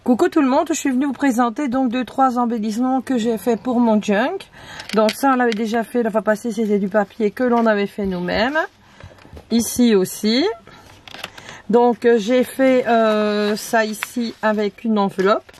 Coucou tout le monde, je suis venue vous présenter donc 2-3 embellissements que j'ai fait pour mon junk. Donc ça on l'avait déjà fait la fois passée, c'était du papier que l'on avait fait nous-mêmes. Ici aussi. Donc j'ai fait ça ici avec une enveloppe.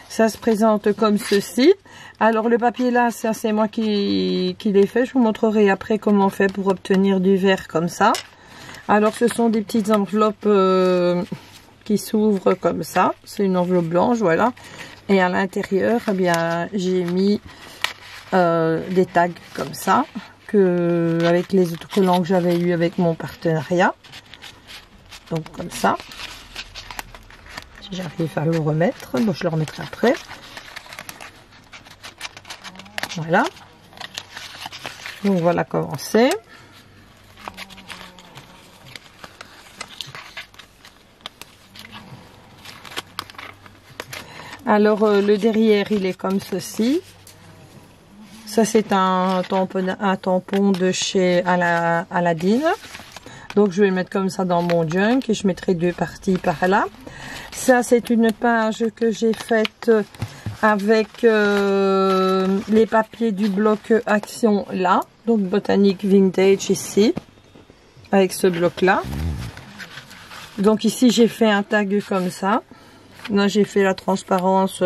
Ça se présente comme ceci. Alors le papier là, c'est moi qui l'ai fait. Je vous montrerai après comment on fait pour obtenir du verre comme ça. Alors ce sont des petites enveloppes qui s'ouvrent comme ça. C'est une enveloppe blanche, voilà. Et à l'intérieur, eh bien, j'ai mis des tags comme ça, avec les autocollants que j'avais eu avec mon partenariat. Donc comme ça. Si j'arrive à le remettre, bon, je le remettrai après. Voilà. Donc voilà comment c'est. Alors le derrière il est comme ceci. Ça c'est un tampon de chez Aladdin. Donc je vais le mettre comme ça dans mon junk et je mettrai deux parties par là. Ça c'est une page que j'ai faite avec les papiers du bloc Action là. Donc Botanique Vintage ici. Avec ce bloc là. Donc ici j'ai fait un tag comme ça. Là j'ai fait la transparence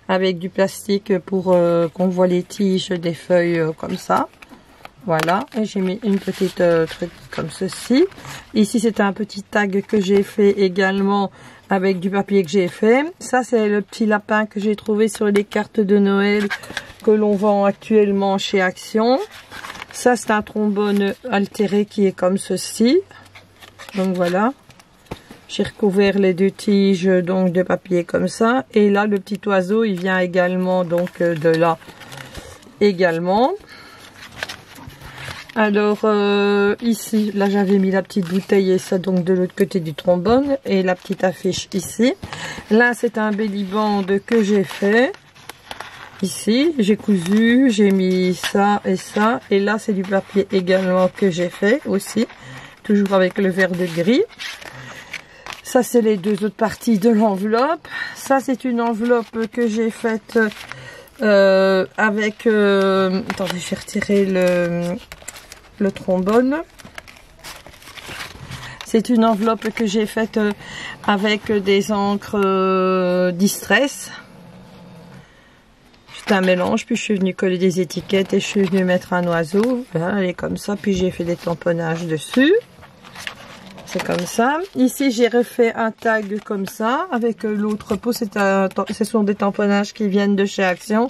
avec du plastique pour qu'on voit les tiges des feuilles comme ça. Voilà, et j'ai mis une petite truc comme ceci. Ici c'est un petit tag que j'ai fait également avec du papier que j'ai fait. Ça c'est le petit lapin que j'ai trouvé sur les cartes de Noël que l'on vend actuellement chez Action. Ça c'est un trombone altéré qui est comme ceci. Donc voilà. J'ai recouvert les deux tiges donc de papier comme ça. Et là le petit oiseau il vient également donc de là également. Alors ici, là j'avais mis la petite bouteille et ça donc de l'autre côté du trombone et la petite affiche ici. Là c'est un belly band que j'ai fait. Ici j'ai cousu, j'ai mis ça et ça. Et là c'est du papier également que j'ai fait aussi. Toujours avec le vert de gris. Ça c'est les deux autres parties de l'enveloppe. Ça c'est une enveloppe que j'ai faite avec... attendez, je vais retirer le trombone. C'est une enveloppe que j'ai faite avec des encres Distress. C'est un mélange, puis je suis venue coller des étiquettes et je suis venue mettre un oiseau. Voilà, elle est comme ça, puis j'ai fait des tamponnages dessus. C'est comme ça. Ici j'ai refait un tag comme ça avec l'autre peau. Ce sont des tamponnages qui viennent de chez Action.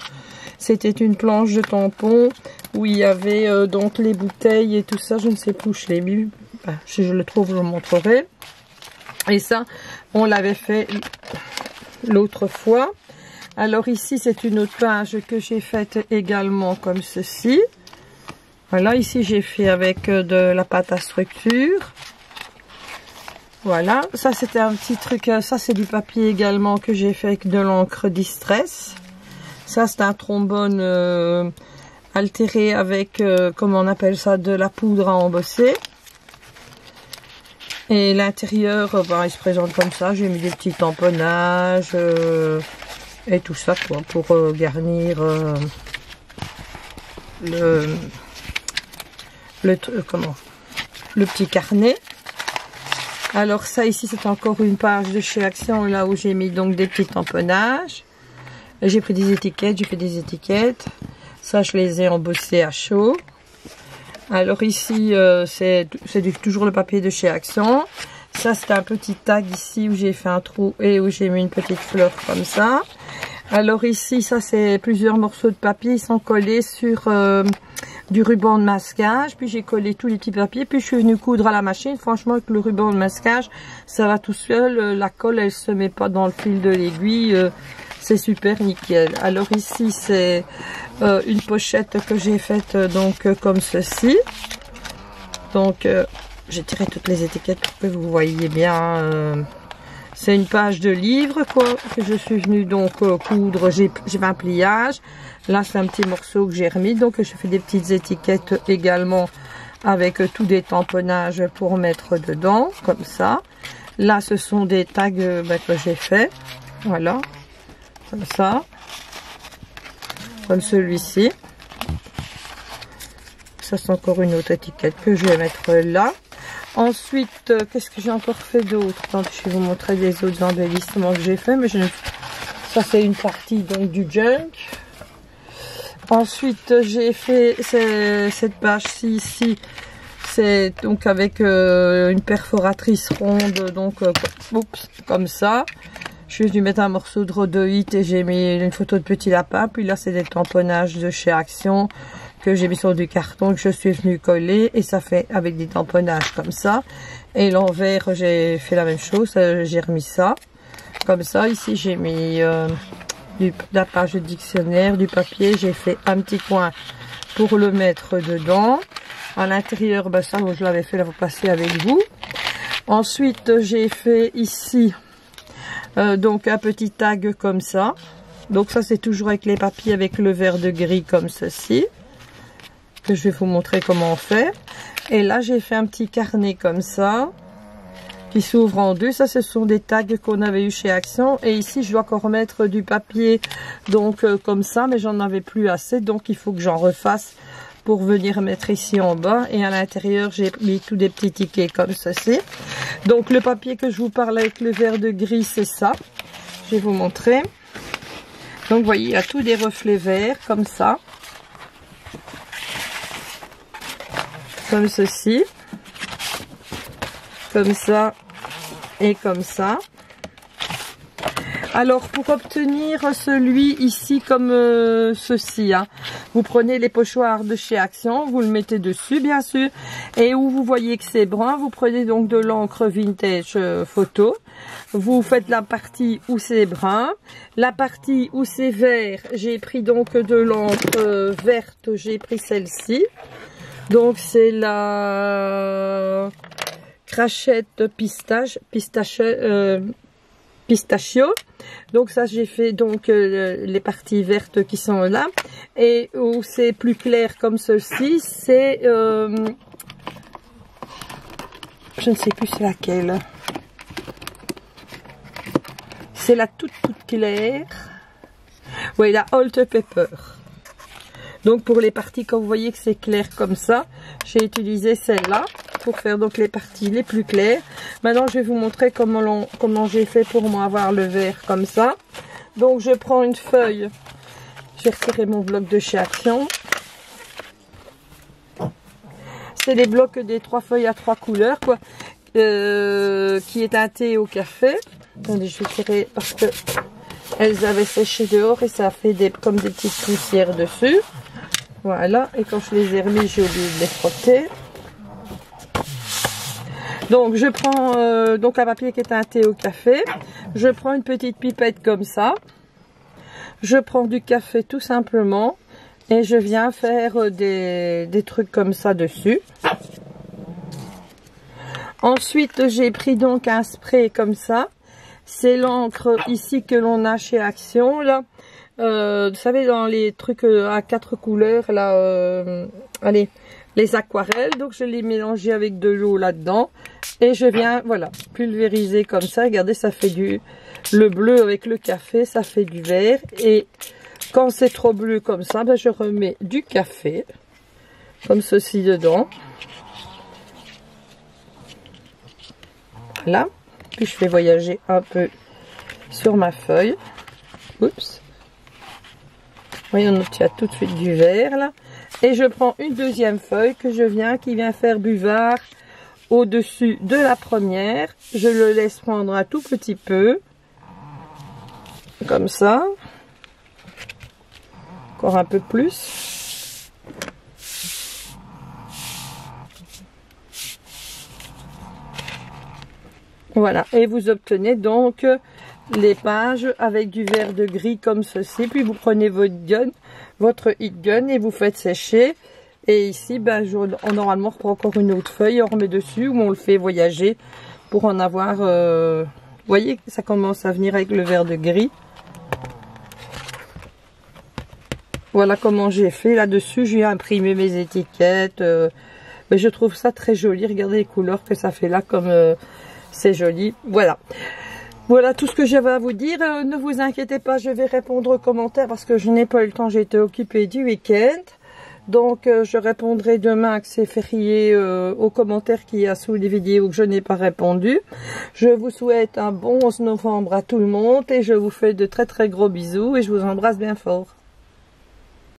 C'était une planche de tampons où il y avait donc les bouteilles et tout ça. Je ne sais plus où je l'ai mis. Si je le trouve, je le montrerai. Et ça, on l'avait fait l'autre fois. Alors ici, c'est une autre page que j'ai faite également comme ceci. Voilà, ici j'ai fait avec de la pâte à structure. Voilà, ça c'était un petit truc, ça c'est du papier également que j'ai fait avec de l'encre Distress. Ça c'est un trombone altéré avec, comment on appelle ça, de la poudre à embosser. Et l'intérieur, il se présente comme ça, j'ai mis des petits tamponnages et tout ça quoi, pour garnir le petit carnet. Alors ça ici c'est encore une page de chez Action là où j'ai mis donc des petits tamponnages. J'ai pris des étiquettes, j'ai fait des étiquettes. Ça je les ai embossées à chaud. Alors ici c'est toujours le papier de chez Action. Ça c'est un petit tag ici où j'ai fait un trou et où j'ai mis une petite fleur comme ça. Alors ici ça c'est plusieurs morceaux de papier, ils sont collés sur du ruban de masquage, puis j'ai collé tous les petits papiers, puis je suis venue coudre à la machine. Franchement avec le ruban de masquage ça va tout seul, la colle elle se met pas dans le fil de l'aiguille, c'est super nickel. Alors ici c'est une pochette que j'ai faite donc comme ceci. Donc j'ai tiré toutes les étiquettes pour que vous voyez bien. C'est une page de livre quoi que je suis venue donc coudre. J'ai fait un pliage. Là c'est un petit morceau que j'ai remis. Donc je fais des petites étiquettes également avec tous des tamponnages pour mettre dedans comme ça. Là ce sont des tags que j'ai fait. Voilà. comme ça, comme celui-ci. Ça c'est encore une autre étiquette que je vais mettre là. Ensuite, qu'est-ce que j'ai encore fait d'autre? Je vais vous montrer des autres embellissements que j'ai fait, mais ça c'est une partie donc du junk. Ensuite, j'ai fait cette page-ci ici. C'est donc avec une perforatrice ronde, donc oups, comme ça. Je vais lui mettre un morceau de rhodoïde et j'ai mis une photo de petit lapin. Puis là, c'est des tamponnages de chez Action que j'ai mis sur du carton que je suis venue coller. Et ça fait avec des tamponnages comme ça. Et l'envers, j'ai fait la même chose. J'ai remis ça comme ça. Ici, j'ai mis la page de dictionnaire, du papier. J'ai fait un petit coin pour le mettre dedans. À l'intérieur, ben ça, je l'avais fait, là, vous passez avec vous. Ensuite, j'ai fait ici, donc un petit tag comme ça. Donc ça, c'est toujours avec les papiers, avec le vert de gris comme ceci. Que je vais vous montrer comment on fait. Et là, j'ai fait un petit carnet comme ça, qui s'ouvre en deux. Ça, ce sont des tags qu'on avait eu chez Action. Et ici, je dois encore remettre du papier, donc comme ça, mais j'en avais plus assez. Donc, il faut que j'en refasse pour venir mettre ici en bas. Et à l'intérieur, j'ai mis tous des petits tickets comme ceci. Donc le papier que je vous parle avec le vert de gris, c'est ça. Je vais vous montrer. Donc vous voyez, il y a tous des reflets verts comme ça. Comme ceci. Comme ça. Et comme ça. Alors, pour obtenir celui ici comme ceci, hein, vous prenez les pochoirs de chez Action, vous le mettez dessus, bien sûr, et où vous voyez que c'est brun, vous prenez donc de l'encre vintage photo, vous faites la partie où c'est brun, la partie où c'est vert, j'ai pris donc de l'encre verte, j'ai pris celle-ci, donc c'est la crachette pistachio. Donc ça, j'ai fait donc les parties vertes qui sont là, et où c'est plus clair comme ceci, c'est je ne sais plus c'est laquelle, c'est la toute claire, oui, la Old Pepper. Donc pour les parties, quand vous voyez que c'est clair comme ça, j'ai utilisé celle-là pour faire donc les parties les plus claires. Maintenant, je vais vous montrer comment j'ai fait pour moi avoir le vert comme ça. Donc je prends une feuille, j'ai retiré mon bloc de chez Action. C'est des blocs des 3 feuilles à 3 couleurs, quoi, qui est teinté au café. Attendez, je vais tirer parce que elles avaient séché dehors et ça a fait comme des petites poussières dessus. Voilà, et quand je les ai remis, j'ai oublié de les frotter. Donc je prends donc un papier qui est teinté au café. Je prends une petite pipette comme ça. Je prends du café tout simplement. Et je viens faire des trucs comme ça dessus. Ensuite, j'ai pris donc un spray comme ça. C'est l'encre ici que l'on a chez Action, là. Vous savez, dans les trucs à 4 couleurs, là, allez, les aquarelles. Donc, je l'ai mélangé avec de l'eau là-dedans. Et je viens, voilà, pulvériser comme ça. Regardez, ça fait le bleu avec le café, ça fait du vert. Et quand c'est trop bleu comme ça, ben, je remets du café, comme ceci dedans. Là. Puis, je fais voyager un peu sur ma feuille. Oups. Voyons, on obtient tout de suite du vert, là. Et je prends une deuxième feuille qui vient faire buvard au-dessus de la première. Je le laisse prendre un tout petit peu. Comme ça. Encore un peu plus. Voilà. Et vous obtenez donc les pages avec du vert de gris comme ceci. Puis vous prenez votre heat gun et vous faites sécher. Et ici, ben, on normalement reprend encore une autre feuille, on remet dessus ou on le fait voyager pour en avoir. Vous voyez, ça commence à venir avec le vert de gris. Voilà comment j'ai fait. Là-dessus, j'ai imprimé mes étiquettes. Mais je trouve ça très joli. Regardez les couleurs que ça fait là, comme c'est joli. Voilà. Voilà tout ce que j'avais à vous dire. Ne vous inquiétez pas, je vais répondre aux commentaires parce que je n'ai pas eu le temps, j'ai été occupée du week-end. Donc je répondrai demain que c'est férié aux commentaires qu'il y a sous les vidéos que je n'ai pas répondu. Je vous souhaite un bon 11 novembre à tout le monde et je vous fais de très très gros bisous et je vous embrasse bien fort.